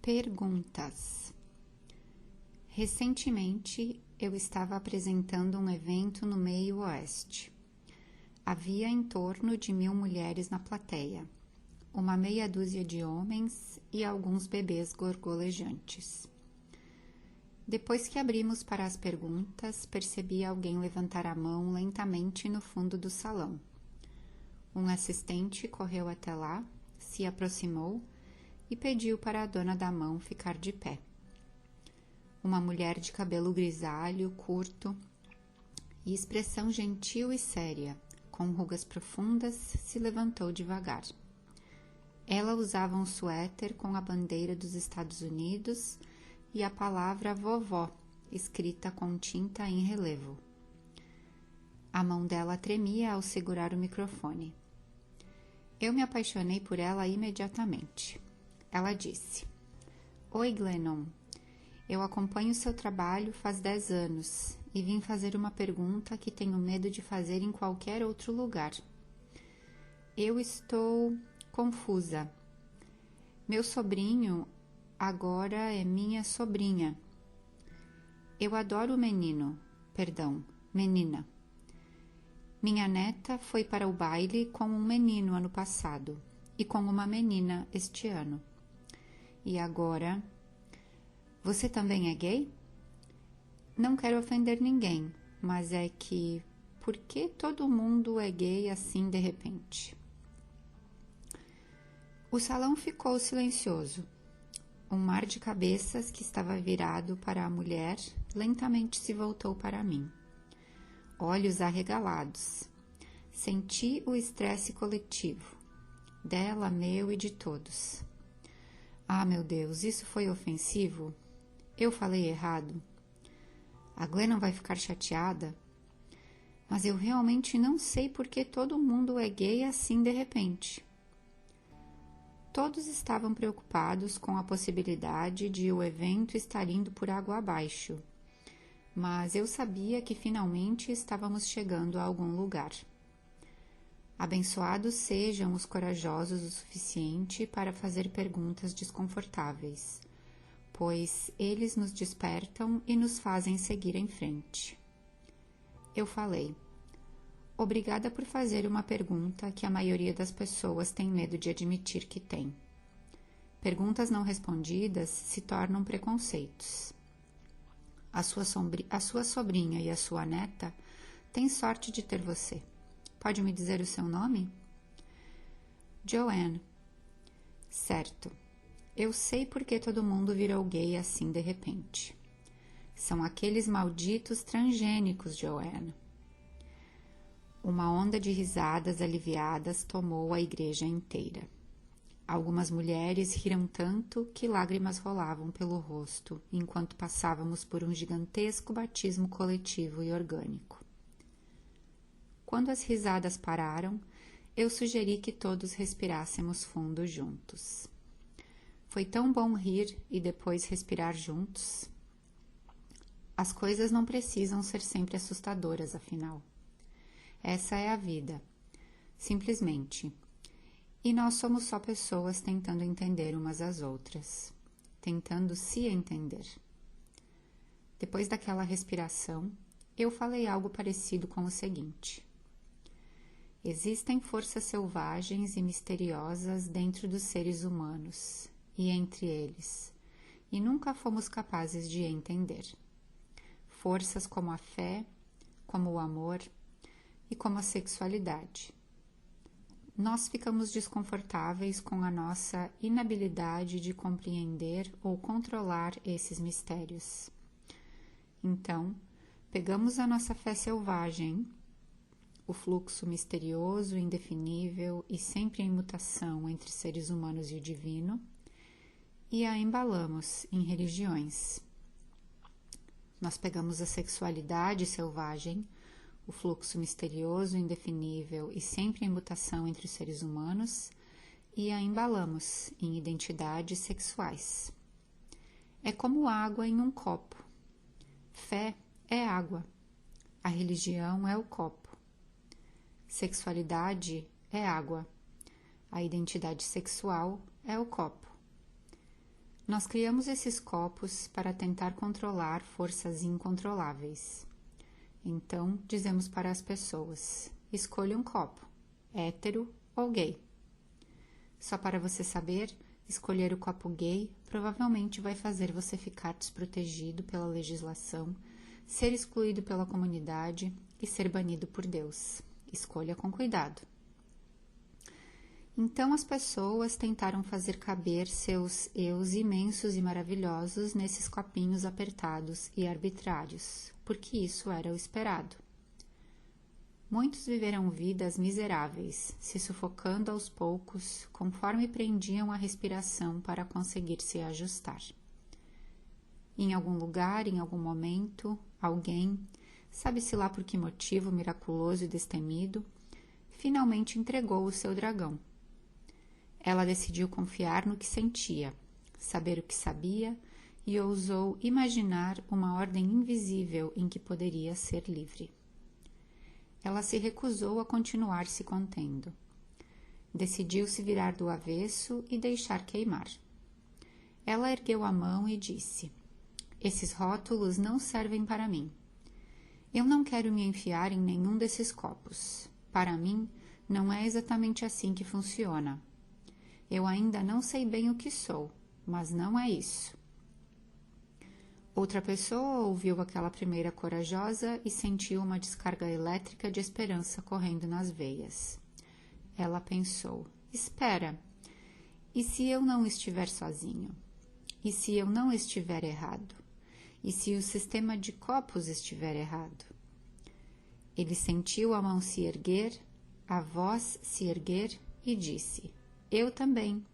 Perguntas. Recentemente, eu estava apresentando um evento no meio oeste. Havia em torno de 1000 mulheres na plateia, uma meia dúzia de homens e alguns bebês gorgolejantes. Depois que abrimos para as perguntas, percebi alguém levantar a mão lentamente no fundo do salão. Um assistente correu até lá, se aproximou e pediu para a dona da mão ficar de pé. Uma mulher de cabelo grisalho, curto e expressão gentil e séria, com rugas profundas, se levantou devagar. Ela usava um suéter com a bandeira dos Estados Unidos e a palavra vovó, escrita com tinta em relevo. A mão dela tremia ao segurar o microfone. Eu me apaixonei por ela imediatamente. Ela disse: "Oi, Glennon. Eu acompanho seu trabalho faz 10 anos e vim fazer uma pergunta que tenho medo de fazer em qualquer outro lugar. Eu estou confusa. Meu sobrinho agora é minha sobrinha. Eu adoro menina. Minha neta foi para o baile com um menino ano passado e com uma menina este ano. E agora... Você também é gay? Não quero ofender ninguém, mas é que... Por que todo mundo é gay assim de repente?" O salão ficou silencioso. Um mar de cabeças que estava virado para a mulher lentamente se voltou para mim. Olhos arregalados. Senti o estresse coletivo. Dela, meu e de todos. Ah, meu Deus, isso foi ofensivo? Eu falei errado? A Glennon vai ficar chateada? Mas eu realmente não sei por que todo mundo é gay assim de repente. Todos estavam preocupados com a possibilidade de o evento estar indo por água abaixo, mas eu sabia que finalmente estávamos chegando a algum lugar. Abençoados sejam os corajosos o suficiente para fazer perguntas desconfortáveis, pois eles nos despertam e nos fazem seguir em frente. Eu falei: "Obrigada por fazer uma pergunta que a maioria das pessoas tem medo de admitir que tem. Perguntas não respondidas se tornam preconceitos. A sua sobrinha e a sua neta têm sorte de ter você. Pode me dizer o seu nome?" "Joanne." "Certo. Eu sei por que todo mundo virou gay assim de repente. São aqueles malditos transgênicos, Joanne." Uma onda de risadas aliviadas tomou a igreja inteira. Algumas mulheres riram tanto que lágrimas rolavam pelo rosto enquanto passávamos por um gigantesco batismo coletivo e orgânico. Quando as risadas pararam, eu sugeri que todos respirássemos fundo juntos. Foi tão bom rir e depois respirar juntos. As coisas não precisam ser sempre assustadoras, afinal. Essa é a vida, simplesmente. E nós somos só pessoas tentando entender umas às outras, tentando se entender. Depois daquela respiração, eu falei algo parecido com o seguinte: existem forças selvagens e misteriosas dentro dos seres humanos e entre eles, e nunca fomos capazes de entender. Forças como a fé, como o amor e como a sexualidade. Nós ficamos desconfortáveis com a nossa inabilidade de compreender ou controlar esses mistérios. Então, pegamos a nossa fé selvagem, o fluxo misterioso, indefinível e sempre em mutação entre seres humanos e o divino, e a embalamos em religiões. Nós pegamos a sexualidade selvagem, o fluxo misterioso, indefinível e sempre em mutação entre os seres humanos, e a embalamos em identidades sexuais. É como água em um copo. Fé é água. A religião é o copo. Sexualidade é água. A identidade sexual é o copo. Nós criamos esses copos para tentar controlar forças incontroláveis. Então, dizemos para as pessoas: escolha um copo, hétero ou gay. Só para você saber, escolher o copo gay provavelmente vai fazer você ficar desprotegido pela legislação, ser excluído pela comunidade e ser banido por Deus. Escolha com cuidado. Então as pessoas tentaram fazer caber seus eus imensos e maravilhosos nesses copinhos apertados e arbitrários, porque isso era o esperado. Muitos viveram vidas miseráveis, se sufocando aos poucos, conforme prendiam a respiração para conseguir se ajustar. Em algum lugar, em algum momento, alguém, sabe-se lá por que motivo miraculoso e destemido, finalmente entregou o seu dragão. Ela decidiu confiar no que sentia, saber o que sabia e ousou imaginar uma ordem invisível em que poderia ser livre. Ela se recusou a continuar se contendo. Decidiu se virar do avesso e deixar queimar. Ela ergueu a mão e disse: esses rótulos não servem para mim. Eu não quero me enfiar em nenhum desses copos. Para mim, não é exatamente assim que funciona. Eu ainda não sei bem o que sou, mas não é isso. Outra pessoa ouviu aquela primeira corajosa e sentiu uma descarga elétrica de esperança correndo nas veias. Ela pensou: espera, e se eu não estiver sozinho? E se eu não estiver errado? E se o sistema de copos estiver errado? Ele sentiu a mão se erguer, a voz se erguer e disse: eu também.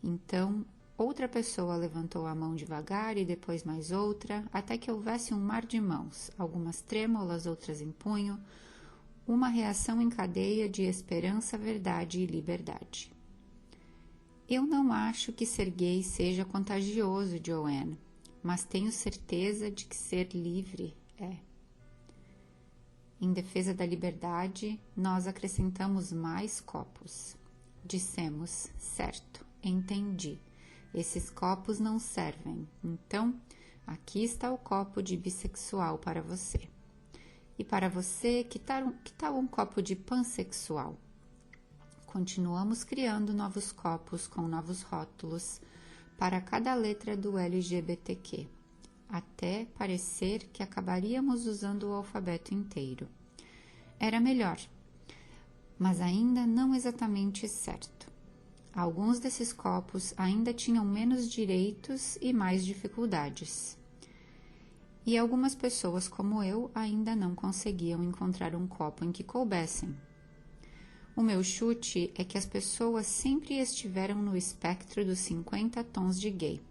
Então, outra pessoa levantou a mão devagar e depois mais outra, até que houvesse um mar de mãos, algumas trêmulas, outras em punho, uma reação em cadeia de esperança, verdade e liberdade. Eu não acho que ser gay seja contagioso, Joanne, mas tenho certeza de que ser livre é. Em defesa da liberdade, nós acrescentamos mais copos. Dissemos: certo, entendi. Esses copos não servem. Então, aqui está o copo de bissexual para você. E para você, que tal um copo de pansexual? Continuamos criando novos copos com novos rótulos para cada letra do LGBTQ, até parecer que acabaríamos usando o alfabeto inteiro. Era melhor, mas ainda não exatamente certo. Alguns desses copos ainda tinham menos direitos e mais dificuldades. E algumas pessoas como eu ainda não conseguiam encontrar um copo em que coubessem. O meu chute é que as pessoas sempre estiveram no espectro dos 50 tons de gay.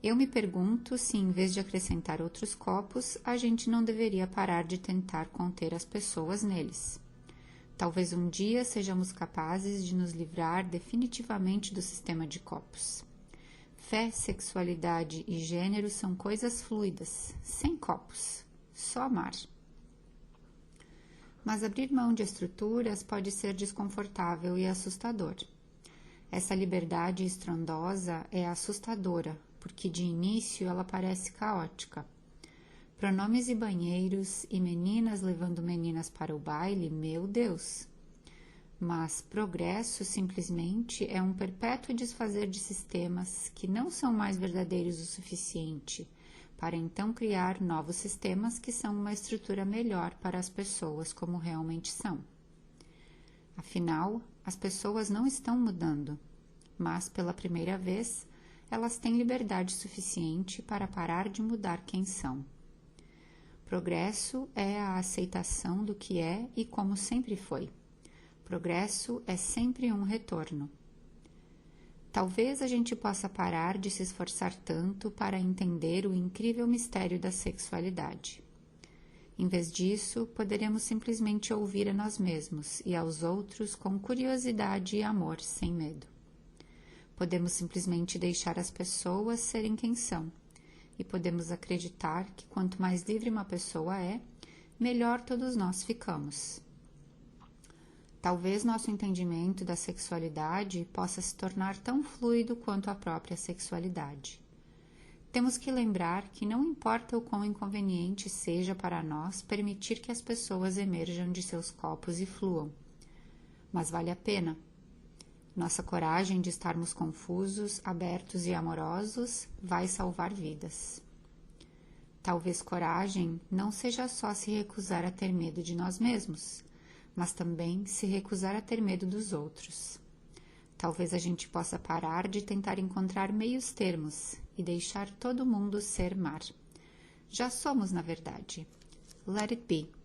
Eu me pergunto se, em vez de acrescentar outros copos, a gente não deveria parar de tentar conter as pessoas neles. Talvez um dia sejamos capazes de nos livrar definitivamente do sistema de copos. Fé, sexualidade e gênero são coisas fluidas, sem copos, só amar. Mas abrir mão de estruturas pode ser desconfortável e assustador. Essa liberdade estrondosa é assustadora, porque de início ela parece caótica. Pronomes e banheiros, e meninas levando meninas para o baile, meu Deus! Mas progresso simplesmente é um perpétuo desfazer de sistemas que não são mais verdadeiros o suficiente, para então criar novos sistemas que são uma estrutura melhor para as pessoas como realmente são. Afinal, as pessoas não estão mudando, mas pela primeira vez, elas têm liberdade suficiente para parar de mudar quem são. Progresso é a aceitação do que é e como sempre foi. Progresso é sempre um retorno. Talvez a gente possa parar de se esforçar tanto para entender o incrível mistério da sexualidade. Em vez disso, poderemos simplesmente ouvir a nós mesmos e aos outros com curiosidade e amor, sem medo. Podemos simplesmente deixar as pessoas serem quem são. E podemos acreditar que quanto mais livre uma pessoa é, melhor todos nós ficamos. Talvez nosso entendimento da sexualidade possa se tornar tão fluido quanto a própria sexualidade. Temos que lembrar que não importa o quão inconveniente seja para nós permitir que as pessoas emerjam de seus copos e fluam, mas vale a pena. Nossa coragem de estarmos confusos, abertos e amorosos vai salvar vidas. Talvez coragem não seja só se recusar a ter medo de nós mesmos, mas também se recusar a ter medo dos outros. Talvez a gente possa parar de tentar encontrar meios termos e deixar todo mundo ser mar. Já somos, na verdade. Let it be.